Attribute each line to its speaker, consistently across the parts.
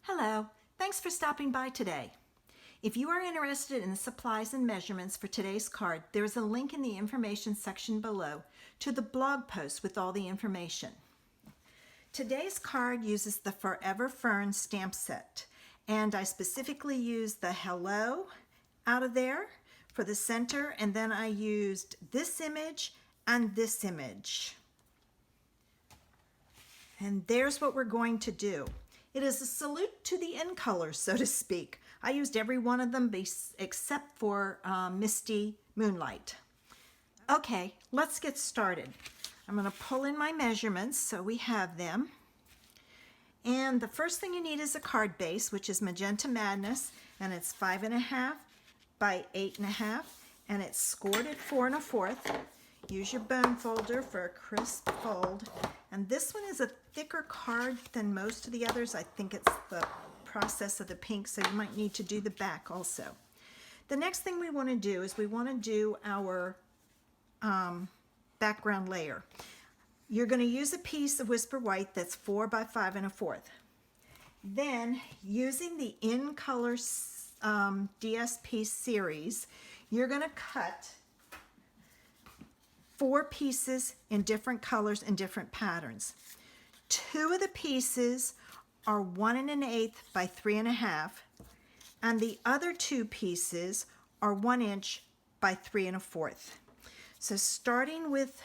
Speaker 1: Hello, thanks for stopping by today. If you are interested in the supplies and measurements for today's card, there is a link in the information section below to the blog post with all the information. Today's card uses the Forever Fern stamp set, and I specifically used the hello out of there for the center, and then I used this image and this image. And there's what we're going to do. It is a salute to the in colors, so to speak. I used every one of them except for Misty Moonlight. Okay, let's get started. I'm going to pull in my measurements so we have them. And the first thing you need is a card base, which is Magenta Madness, and it's 5.5 by 8.5, and it's scored at 4 1/4. Use your bone folder for a crisp fold. And this one is a thicker card than most of the others. I think it's the process of the pink, so you might need to do the back also. The next thing we want to do is we want to do our background layer. You're going to use a piece of Whisper White that's 4 by 5 1/4. Then, using the In Color DSP series, you're going to cut 4 pieces in different colors and different patterns. 2 of the pieces are 1 1/8 by 3 1/2, and the other 2 pieces are 1 inch by 3 1/4. So starting with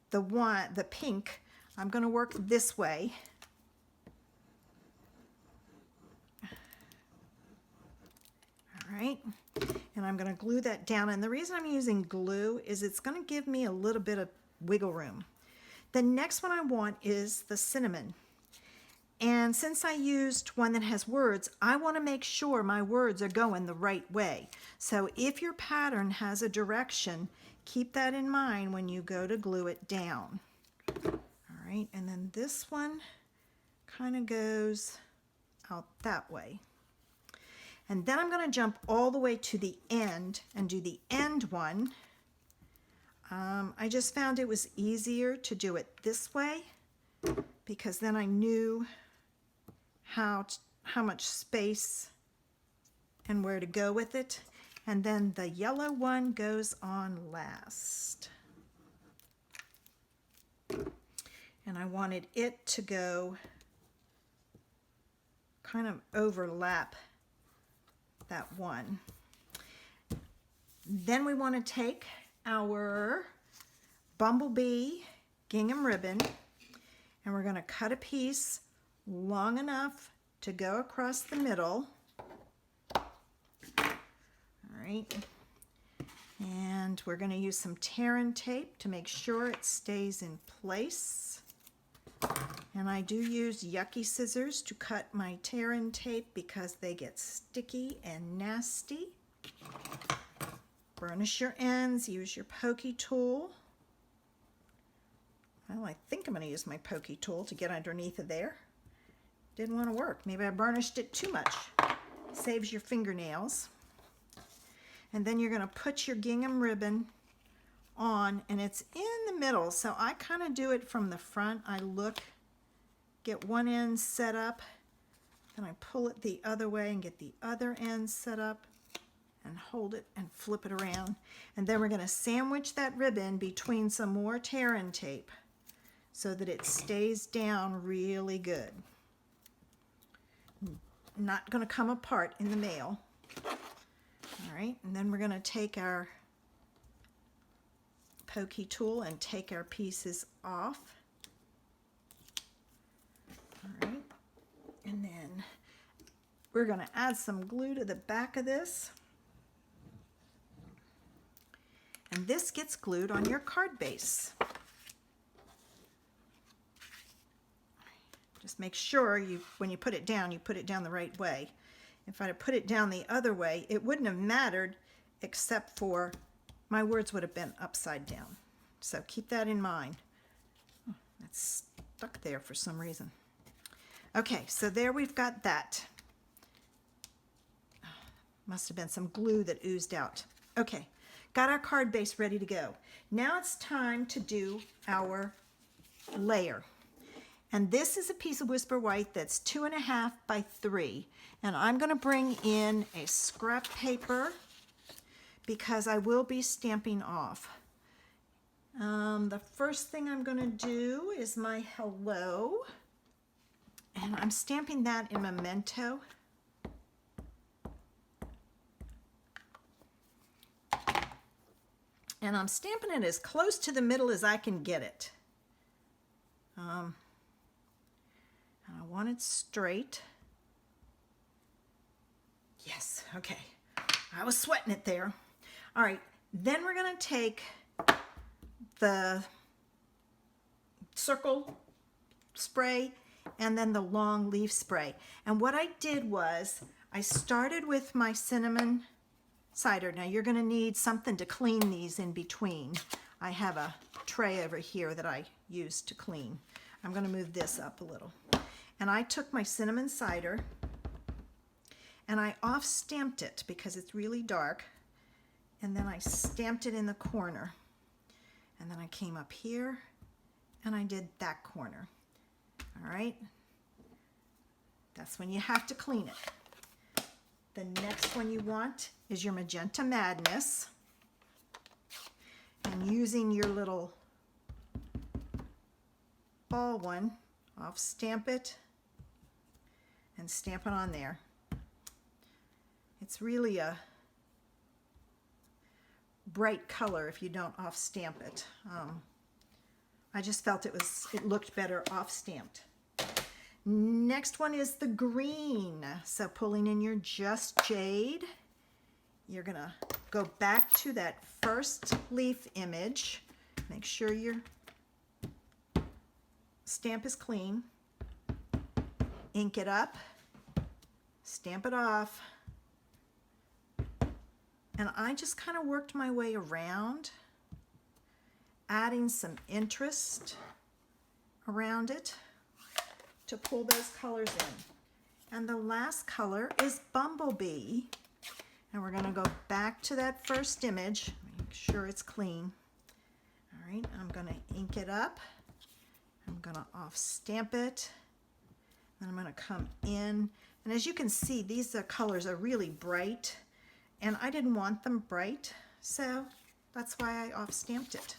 Speaker 1: the pink, I'm going to work this way. All right. And I'm going to glue that down, and the reason I'm using glue is it's going to give me a little bit of wiggle room. The next one I want is the cinnamon, and since I used one that has words, I want to make sure my words are going the right way. So if your pattern has a direction, keep that in mind when you go to glue it down. All right, and then this one kind of goes out that way. And then I'm going to jump all the way to the end and do the end one. I just found it was easier to do it this way because then I knew how much space and where to go with it. And then the yellow one goes on last. And I wanted it to go kind of overlap that one. Then we want to take our bumblebee gingham ribbon, and we're going to cut a piece long enough to go across the middle. All right. And we're going to use some tear and tape to make sure it stays in place. And I do use yucky scissors to cut my tear and tape because they get sticky and nasty. Burnish your ends, use your pokey tool. Well, I think I'm going to use my pokey tool to get underneath of there. Didn't want to work. Maybe I burnished it too much. Saves your fingernails. And then you're going to put your gingham ribbon on, and it's in the middle, so I kind of do it from the front. I look, get one end set up, then I pull it the other way and get the other end set up and hold it and flip it around. And then we're going to sandwich that ribbon between some more tear and tape so that it stays down really good. Not going to come apart in the mail. All right, and then we're going to take our pokey tool and take our pieces off. All right, and then we're going to add some glue to the back of this. And this gets glued on your card base. Just make sure when you put it down the right way. If I had put it down the other way, it wouldn't have mattered except for my words would have been upside down. So keep that in mind. Oh, that's stuck there for some reason. Okay, so there we've got that. Must have been some glue that oozed out. Okay, got our card base ready to go. Now it's time to do our layer. And this is a piece of Whisper White that's 2.5 by 3. And I'm going to bring in a scrap paper because I will be stamping off. The first thing I'm going to do is my hello. And I'm stamping that in Memento. And I'm stamping it as close to the middle as I can get it. And I want it straight. Yes, okay. I was sweating it there. All right, then we're going to take the circle spray and then the long leaf spray. And what I did was I started with my cinnamon cider. Now you're going to need something to clean these in between. I have a tray over here that I use to clean. I'm going to move this up a little. And I took my cinnamon cider and I off stamped it because it's really dark. And then I stamped it in the corner. And then I came up here and I did that corner. All right. That's when you have to clean it. The next one you want is your Magenta Madness. And using your little ball one, off stamp it and stamp it on there. It's really a bright color if you don't off stamp it. I just felt it looked better off stamped. Next one is the green. So pulling in your Just Jade, you're gonna go back to that first leaf image. Make sure your stamp is clean. Ink it up, stamp it off. And I just kind of worked my way around, adding some interest around it to pull those colors in. And the last color is Bumblebee. And we're going to go back to that first image, make sure it's clean. All right, I'm going to ink it up. I'm going to off stamp it. Then I'm going to come in. And as you can see, these colors are really bright. And I didn't want them bright, so that's why I off stamped it.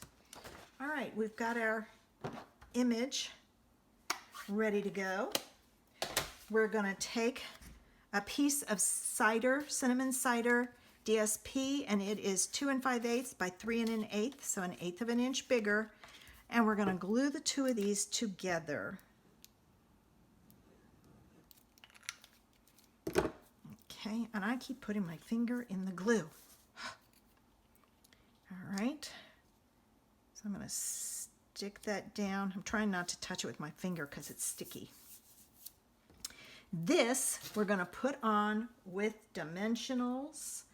Speaker 1: All right, we've got our image ready to go. We're going to take a piece of cider, cinnamon cider DSP, and it is 2 5/8 by 3 1/8, so 1/8 of an inch bigger. And we're going to glue the two of these together. Okay, and I keep putting my finger in the glue. All right, so I'm going to stick that down. I'm trying not to touch it with my finger because it's sticky. This we're going to put on with dimensionals,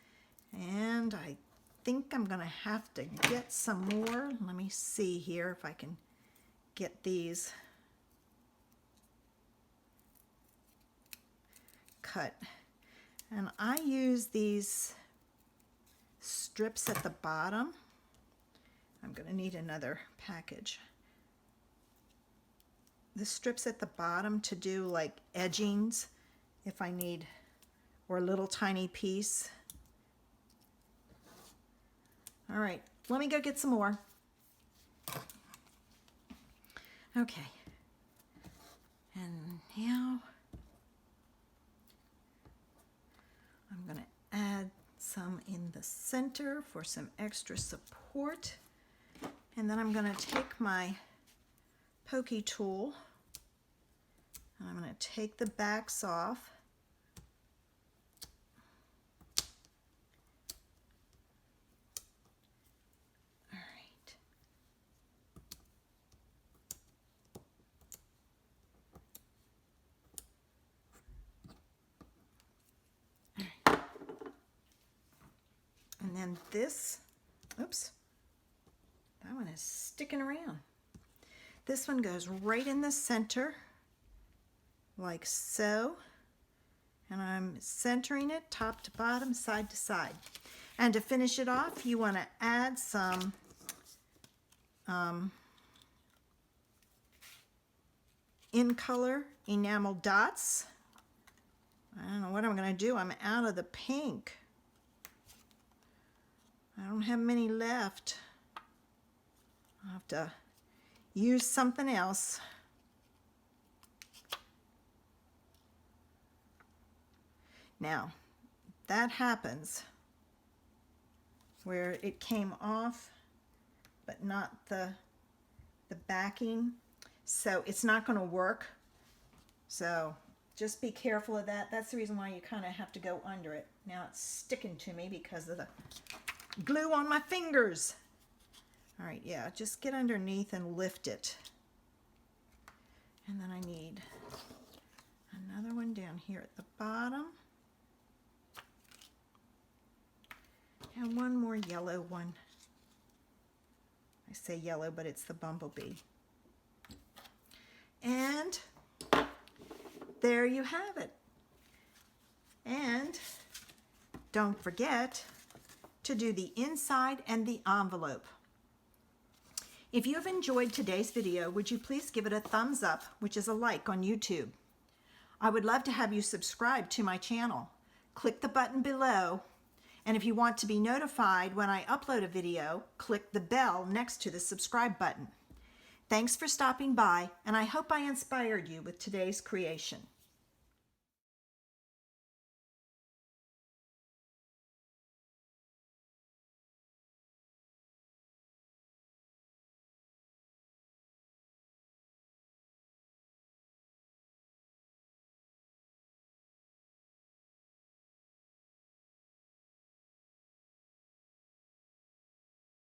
Speaker 1: and I think I'm going to have to get some more. Let me see here if I can get these cut. And I use these strips at the bottom. I'm going to need another package. The strips at the bottom to do like edgings if I need, or a little tiny piece. All right, let me go get some more. Okay. And now I'm going to add some in the center for some extra support. And then I'm going to take my pokey tool and I'm going to take the backs off. All right. And then this, oops, that one is sticking around. This one goes right in the center, like so. And I'm centering it top to bottom, side to side. And to finish it off, you want to add some in color enamel dots. I don't know what I'm going to do. I'm out of the pink. I don't have many left. I'll have to use something else. Now, that happens where it came off, but not the backing. So it's not going to work. So just be careful of that. That's the reason why you kind of have to go under it. Now it's sticking to me because of the glue on my fingers. All right, yeah, just get underneath and lift it. And then I need another one down here at the bottom. And one more yellow one. I say yellow, but it's the bumblebee. And there you have it. And don't forget to do the inside and the envelope. If you have enjoyed today's video, would you please give it a thumbs up, which is a like on YouTube. I would love to have you subscribe to my channel. Click the button below, and if you want to be notified when I upload a video, click the bell next to the subscribe button. Thanks for stopping by, and I hope I inspired you with today's creation.